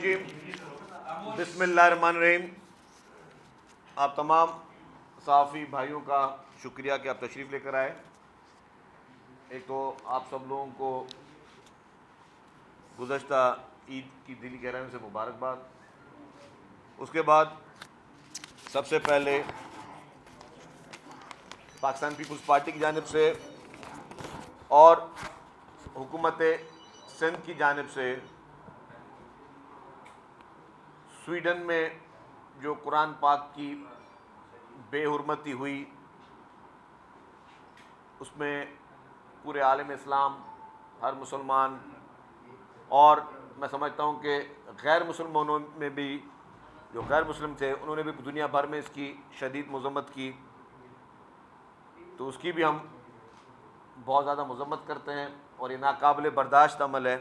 रजीम बिस्मिल्लाहिर्रहमानिर्रहीम। आप तमाम सहाफ़ी भाइयों का शुक्रिया कि आप तशरीफ़ लेकर आए। एक तो आप सब लोगों को गुज़श्ता ईद की दिली गहराइयों से मुबारकबाद। उसके बाद सबसे पहले पाकिस्तान पीपल्स पार्टी की जानिब से और हुकूमत सिंध की जानिब से स्वीडन में जो कुरान पाक की बेहुरमती हुई, उसमें पूरे आलम इस्लाम, हर मुसलमान और मैं समझता हूँ कि गैर मुसलमानों में भी, जो गैर मुस्लिम थे, उन्होंने भी दुनिया भर में इसकी शदीद मज़म्मत की। तो उसकी भी हम बहुत ज़्यादा मज़म्मत करते हैं और ये नाकाबिल बर्दाश्त अमल है,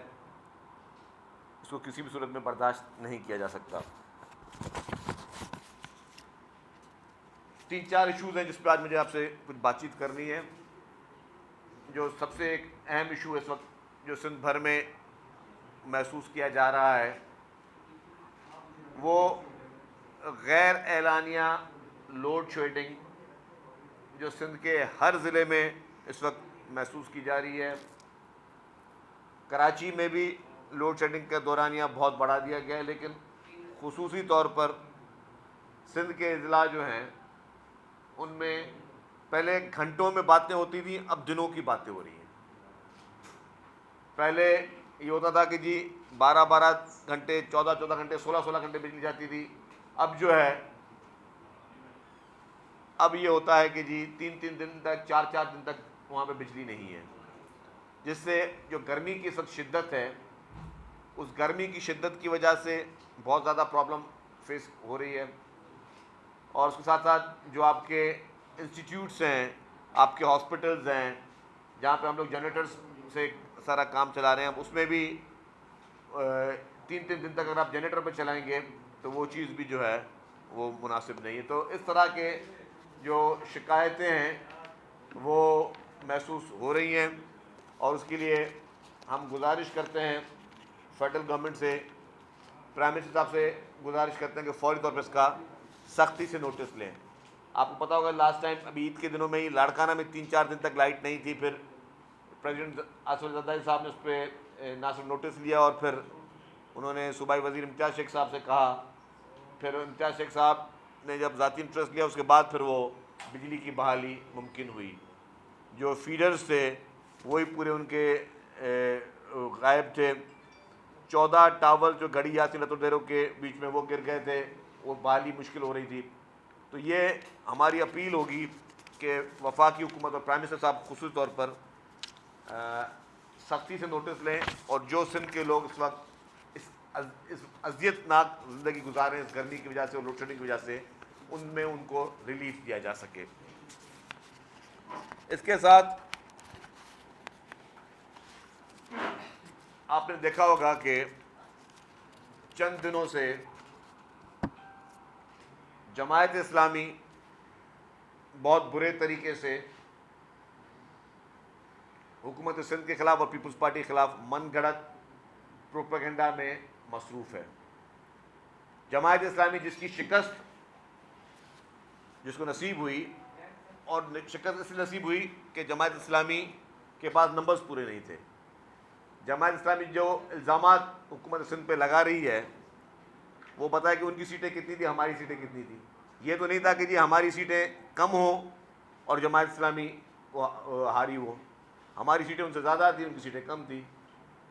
इसको किसी भी सूरत में बर्दाश्त नहीं किया जा सकता। 3-4 इशूज़ हैं जिस पर आज मुझे आपसे कुछ बातचीत करनी है। जो सबसे एक अहम इशू इस वक्त जो सिंध भर में महसूस किया जा रहा है, वो गैर एलानिया लोड शेडिंग जो सिंध के हर ज़िले में इस वक्त महसूस की जा रही है। कराची में भी लोड शेडिंग का दौरानिया बहुत बढ़ा दिया गया है, लेकिन खुसूसी तौर पर सिंध के अज़ला जो हैं उनमें पहले घंटों में बातें होती थी, अब दिनों की बातें हो रही हैं। पहले ये होता था कि जी 12-12 घंटे, 14-14 घंटे, 16-16 घंटे बिजली जाती थी। अब जो है, अब ये होता है कि जी 3-3 दिन तक, 4-4 दिन तक वहाँ पे बिजली नहीं है, जिससे जो गर्मी की सब शिद्दत है, उस गर्मी की शिद्दत की वजह से बहुत ज़्यादा प्रॉब्लम फेस हो रही है। और उसके साथ साथ जो आपके इंस्टीट्यूट्स हैं, आपके हॉस्पिटल्स हैं, जहाँ पे हम लोग जनरेटर्स से सारा काम चला रहे हैं, उसमें भी 3-3 दिन तक अगर आप जनरेटर पर चलाएंगे तो वो चीज़ भी जो है वो मुनासिब नहीं है। तो इस तरह के जो शिकायतें हैं वो महसूस हो रही हैं और उसके लिए हम गुजारिश करते हैं फेडरल गवर्नमेंट से, प्राइम मिनिस्टर साहब से गुजारिश करते हैं कि फ़ौरी तौर पर इसका सख्ती से नोटिस लें। आपको पता होगा लास्ट टाइम अभी ईद के दिनों में ही लाड़काना में 3-4 दिन तक लाइट नहीं थी, फिर प्रेसिडेंट आसिफ जरदारी साहब ने उस पर ना सिर्फ नोटिस लिया और फिर उन्होंने सूबाई वज़ीर इम्तियाज़ शेख साहब से कहा, फिर इम्तियाज़ शेख साहब ने जब ज़ाती इंटरेस्ट लिया उसके बाद फिर वो बिजली की बहाली मुमकिन हुई। जो फीडर्स थे वही पूरे उनके गायब थे। 14 टावर जो गड़ी यासिन लतुडेरों के बीच में वो गिर गए थे, वो बहाली मुश्किल हो रही थी। तो ये हमारी अपील होगी कि वफाकी हुकूमत और प्राइम मिनिस्टर साहब खुसूस तौर पर सख्ती से नोटिस लें और जो सिंध के लोग इस वक्त इस अज़ियतनाक ज़िंदगी गुजार रहे हैं इस गर्मी की वजह से और लोड शेडिंग की वजह से, उनमें उनको रिलीफ दिया जा सके। इसके साथ आपने देखा होगा कि चंद दिनों से जमायत इस्लामी बहुत बुरे तरीके से हुकूमत सिंध के ख़िलाफ़ और पीपल्स पार्टी के ख़िलाफ़ मनगढ़ंत प्रोपेगेंडा में मसरूफ़ है। जमायत इस्लामी जिसकी शिकस्त जिसको नसीब हुई, और शिकस्त इसलिए नसीब हुई कि जमायत इस्लामी के पास नंबर्स पूरे नहीं थे। जमायत इस्लामी जो इल्ज़ामात हुकूमत सिंध पे लगा रही है वो पता है कि उनकी सीटें कितनी थी, हमारी सीटें कितनी थी। ये तो नहीं था कि जी हमारी सीटें कम हो और जमायत इस्लामी हारी हो। हमारी सीटें उनसे ज़्यादा थी, उनकी सीटें कम थी।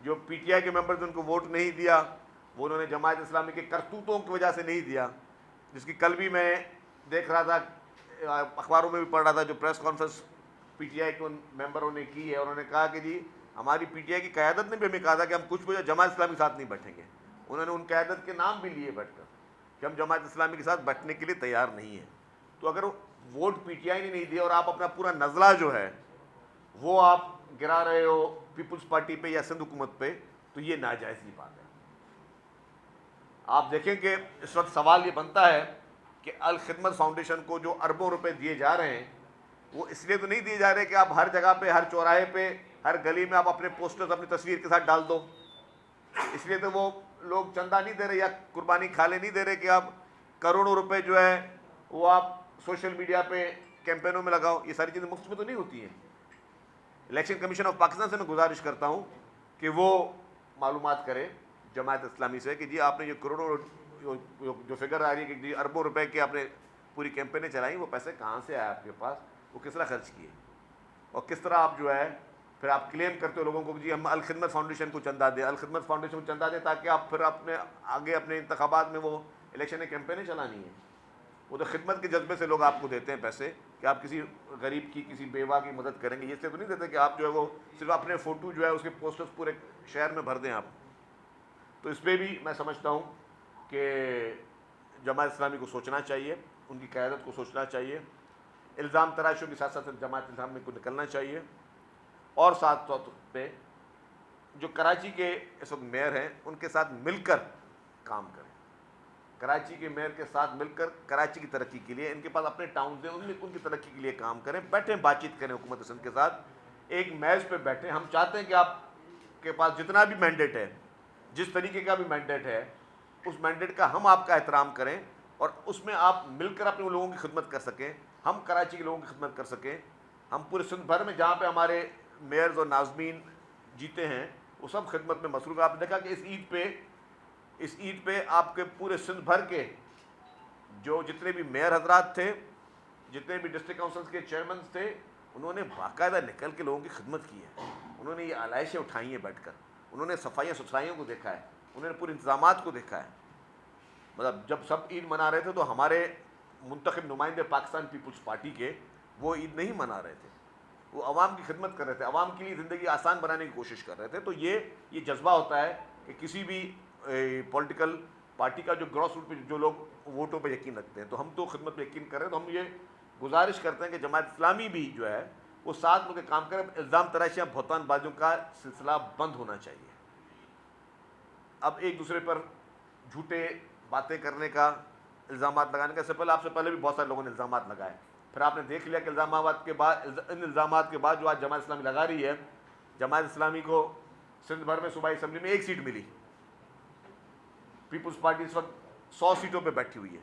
जो पीटीआई के मेंबर्स ने उनको वोट नहीं दिया, वो उन्होंने जमायत इस्लामी के करतूतों की वजह से नहीं दिया, जिसकी कल भी मैं देख रहा था, अखबारों में भी पढ़ रहा था, जो प्रेस कॉन्फ्रेंस पीटीआई के उन मेंबरों ने की है। उन्होंने कहा कि जी हमारी पीटीआई की क़यादत ने भी हमें कहा था कि हम कुछ वजह जमायत इस्लामी के साथ नहीं बैठेंगे। उन्होंने उन क़यादत के नाम भी लिए बैठकर कि हम जमायत इस्लामी के साथ बैठने के लिए तैयार नहीं हैं। तो अगर वोट पीटीआई ने नहीं दिया और आप अपना पूरा नज़ला जो है वो आप गिरा रहे हो पीपल्स पार्टी पे या सिंध हुकूमत पे, तो ये नाजायज़ की बात है। आप देखें कि इस वक्त सवाल ये बनता है कि अल खिदमत फाउंडेशन को जो अरबों रुपए दिए जा रहे हैं वो इसलिए तो नहीं दिए जा रहे कि आप हर जगह पे, हर चौराहे पे, हर गली में आप अपने पोस्टर्स अपनी तस्वीर के साथ डाल दो। इसलिए तो वो लोग चंदा नहीं दे रहे या कुर्बानी खाले नहीं दे रहे कि आप करोड़ों रुपए जो है वो आप सोशल मीडिया पे कैंपेनों में लगाओ। ये सारी चीज़ें मुफ्त में तो नहीं होती हैं। इलेक्शन कमीशन ऑफ पाकिस्तान से मैं गुजारिश करता हूँ कि वो मालूमात करे जमात इस्लामी से कि जी आपने ये करोड़ों जो फिगर आ रही है कि जी अरबों रुपए की आपने पूरी कैंपेनें चलाई, वो पैसे कहाँ से आए आपके पास, वो किस तरह खर्च किए, और किस तरह आप जो है फिर आप क्लेम करते हो लोगों को कि जी हम अल खिदमत फाउंडेशन को चंदा दें, अल खिदमत फाउंडेशन को चंदा दें, ताकि आप फिर अपने आगे अपने इंतखाबात में वो इलेक्शन में कैंपेनें चलानी है। वो तो खिदमत के जज्बे से लोग आपको देते हैं पैसे कि आप किसी गरीब की, किसी बेवा की मदद करेंगे। ये इसलिए तो नहीं देते कि आप जो है वो सिर्फ अपने फ़ोटो जो है उसके पोस्टर्स पूरे शहर में भर दें आप। तो इस पर भी मैं समझता हूँ कि जमात इस्लामी को सोचना चाहिए, उनकी क़यादत को सोचना चाहिए। इल्ज़ाम तराशियों के साथ साथ जमात इस्लामी को निकलना चाहिए, और साथ साथ पे जो कराची के इस वक्त मेयर हैं उनके साथ मिलकर काम करें। कराची के मेयर के साथ मिलकर कराची की तरक्की के लिए, इनके पास अपने टाउन हैं, उनमें उनकी तरक्की के लिए काम करें। बैठें, बातचीत करें हुकूमत सिंध के साथ, एक मैच पे बैठें। हम चाहते हैं कि आपके पास जितना भी मैंडेट है, जिस तरीके का भी मैंडेट है, उस मैंडेट का हम आपका एहतराम करें और उसमें आप मिलकर अपने लोगों की खिदमत कर सकें, हम कराची के लोगों की खिदमत कर सकें। हम पूरे सिंध भर में जहाँ पे हमारे मेयर्स और नाज़मीन जीते हैं वो सब खिदमत में मसरूफ़। आपने देखा कि इस ईद पे आपके पूरे सिंध भर के जो जितने भी मेयर हजरात थे, जितने भी डिस्ट्रिक्ट काउंसिल्स के चेयरमैन थे, उन्होंने बाकायदा निकल के लोगों की खिदमत की है। उन्होंने ये आलाइशें उठाई हैं बैठकर, उन्होंने सफाइयाँ सुथराइयों को देखा है, उन्होंने पूरे इंतजामात को देखा है। मतलब जब सब ईद मना रहे थे तो हमारे मुंतखब नुमाइंदे पाकिस्तान पीपल्स पार्टी के वो ईद नहीं मना रहे थे, वो अवाम की खिदमत कर रहे थे, अवाम के लिए ज़िंदगी आसान बनाने की कोशिश कर रहे थे। तो ये जज्बा होता है कि किसी भी पॉलिटिकल पार्टी का जो ग्रॉस रूट पे जो लोग वोटों पे यकीन रखते हैं, तो हम तो खिदमत पे यकीन कर रहे हैं। तो हम ये गुजारिश करते हैं कि जमात इस्लामी भी जो है वो साथ मिलकर काम करें। इल्ज़ाम तराशियाँ बहतानबाजियों का सिलसिला बंद होना चाहिए। अब एक दूसरे पर झूठे बातें करने का, इल्ज़ाम लगाने का, इससे पहले आपसे पहले भी बहुत सारे लोगों ने इल्ज़ाम लगाए, फिर आपने देख लिया कि इन इल्ज़ामात के बाद जो आज जमात इस्लामी लगा रही है, जमात इस्लामी को सिंध भर में सूबाई असम्बली में 1 सीट मिली, पीपल्स पार्टी इस वक्त 100 सीटों पे बैठी हुई है।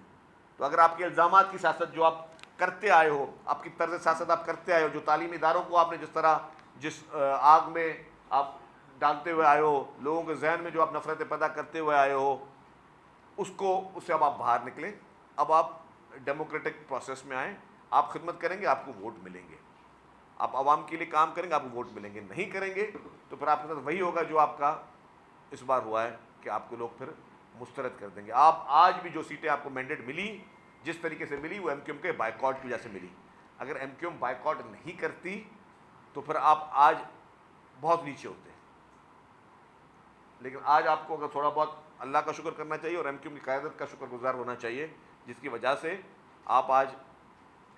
तो अगर आपके इल्ज़ामात की सियासत जो आप करते आए हो, आपकी तर्ज सियासत आप करते आए हो, जो तालीमी इदारों को आपने जिस आग में आप डालते हुए आए हो, लोगों के जहन में जो आप नफरतें पैदा करते हुए आए हो, उससे अब आप बाहर निकलें। अब आप डेमोक्रेटिक प्रोसेस में आएँ, आप खिदमत करेंगे, आपको वोट मिलेंगे, आप आवाम के लिए काम करेंगे, आपको वोट मिलेंगे। नहीं करेंगे तो फिर आपके साथ वही होगा जो आपका इस बार हुआ है कि आपको लोग फिर मुस्तरद कर देंगे। आप आज भी जो सीटें आपको मैंडेट मिली, जिस तरीके से मिली, वो एमक्यूएम के बाइकॉट की वजह से मिली। अगर एमक्यूएम बाइकॉट नहीं करती तो फिर आप आज बहुत नीचे होते। लेकिन आज आपको अगर थोड़ा बहुत अल्लाह का शुक्र करना चाहिए और एमक्यूएम की क़यादत का शुक्रगुजार होना चाहिए, जिसकी वजह से आप आज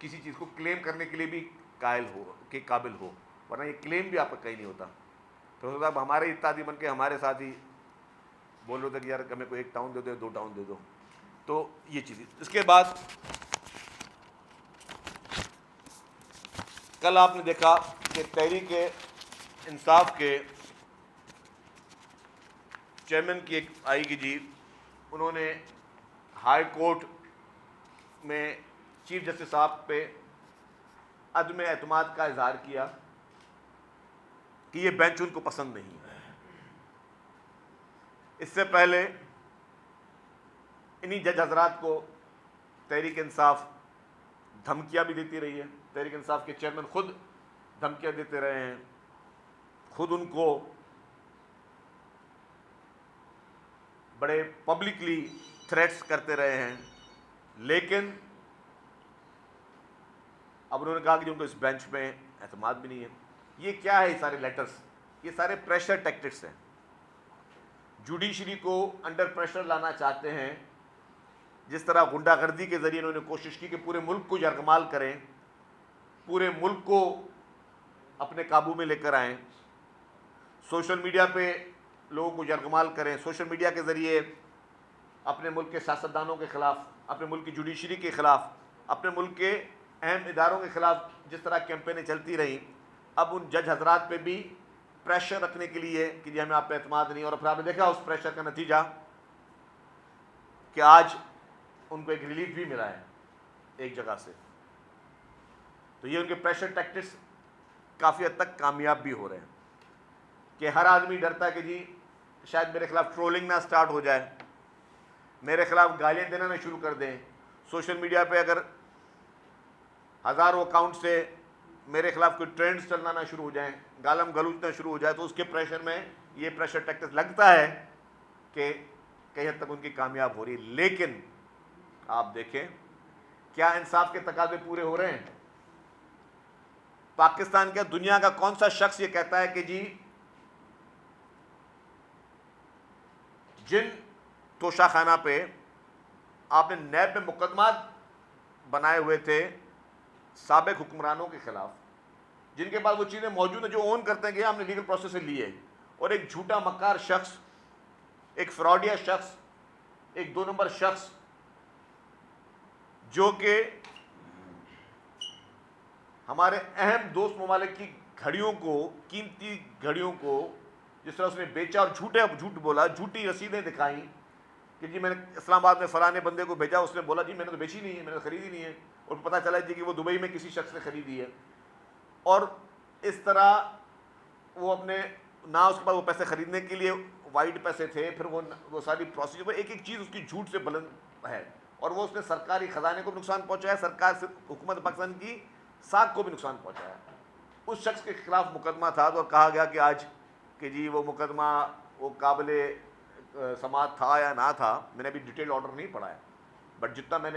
किसी चीज़ को क्लेम करने के लिए भी काबिल हो, वरना ये क्लेम भी आपका कहीं नहीं होता। तो साहब हमारे इत्यादि बन के हमारे साथ ही बोल रहे थे कि यार हमें कोई 1 टाउन दे दो, 2 टाउन दे दो। तो ये चीज़, इसके बाद कल आपने देखा कि तहरीक इंसाफ के चेयरमैन की एक आई कि जी उन्होंने हाई कोर्ट में चीफ जस्टिस साहब पे अदम एतमाद का इजहार किया कि ये बेंच उनको पसंद नहीं है। इससे पहले इन्हीं जज हजरात को तहरीक इंसाफ धमकियां भी देती रही है। तहरीक इंसाफ के चेयरमैन खुद धमकियां देते रहे हैं, खुद उनको बड़े पब्लिकली थ्रेट्स करते रहे हैं। लेकिन अब उन्होंने कहा कि उनको इस बेंच में एतमाद भी नहीं है। ये क्या है? ये सारे लेटर्स, ये सारे प्रेशर टैक्टिक्स हैं। जुडिशरी को अंडर प्रेशर लाना चाहते हैं। जिस तरह गुंडागर्दी के ज़रिए उन्होंने कोशिश की कि पूरे मुल्क को यरगमाल करें, पूरे मुल्क को अपने काबू में लेकर आएँ, सोशल मीडिया पे लोगों को यरगमाल करें, सोशल मीडिया के ज़रिए अपने मुल्क के सियासतदानों के ख़िलाफ़, अपने मुल्क की जुडिशरी के ख़िलाफ़, अपने मुल्क के अहम इदारों के ख़िलाफ़ जिस तरह कैंपेनें चलती रहीं, अब उन जज हजरात पे भी प्रेशर रखने के लिए कि जी हमें आप पे एतमाद नहीं। और फिर आपने देखा उस प्रेशर का नतीजा कि आज उनको एक रिलीफ भी मिला है एक जगह से। तो ये उनके प्रेशर टैक्टिक्स काफ़ी हद तक कामयाब भी हो रहे हैं कि हर आदमी डरता है कि जी शायद मेरे खिलाफ ट्रोलिंग ना स्टार्ट हो जाए, मेरे खिलाफ गालियाँ देना ना शुरू कर दें। सोशल मीडिया पे अगर हज़ारों अकाउंट से मेरे खिलाफ कोई ट्रेंड्स चलना ना शुरू हो जाएं, गालम गलूचना शुरू हो जाए, तो उसके प्रेशर में ये प्रेशर टैक्टिक्स लगता है कि कहीं हद तक उनकी कामयाब हो रही है। लेकिन आप देखें क्या इंसाफ के तकाजे पूरे हो रहे हैं? पाकिस्तान का, दुनिया का कौन सा शख्स ये कहता है कि जी जिन तोशाखाना पे आपने नैब में मुकदमा बनाए हुए थे साबिक हुक्मरानों के खिलाफ, जिनके पास वो चीज़ें मौजूद हैं, जो ओन करते हैं कि हमने लीगल प्रोसेस से लिए, और एक झूठा मक्कार शख्स, एक फ्रॉडिया शख्स, एक 2 नंबर शख्स जो कि हमारे अहम दोस्त ममालिक की घड़ियों को, कीमती घड़ियों को जिस तरह उसने बेचा और झूठ बोला, झूठी रसीदें दिखाई कि जी मैंने इस्लामाबाद में फलाने बंदे को भेजा, उसने बोला जी मैंने तो बेची नहीं है, मैंने तो खरीदी नहीं है, और पता चला जी कि वो दुबई में किसी शख्स ने खरीदी है। और इस तरह वो अपने ना, उसके बाद वो पैसे खरीदने के लिए वाइट पैसे थे, फिर वो सारी प्रोसीजर, एक एक चीज़ उसकी झूठ से बुलंद है, और वो उसने सरकारी खजाने को भी नुकसान पहुंचाया, सरकार से हुकूमत पाकिस्तान की साख को भी नुकसान पहुंचाया। उस शख्स के खिलाफ मुकदमा था, तो कहा गया कि आज कि जी वो मुकदमा वो काबिल समाअत था या ना था, मैंने अभी डिटेल ऑर्डर नहीं पढ़ा है, बट जितना मैंने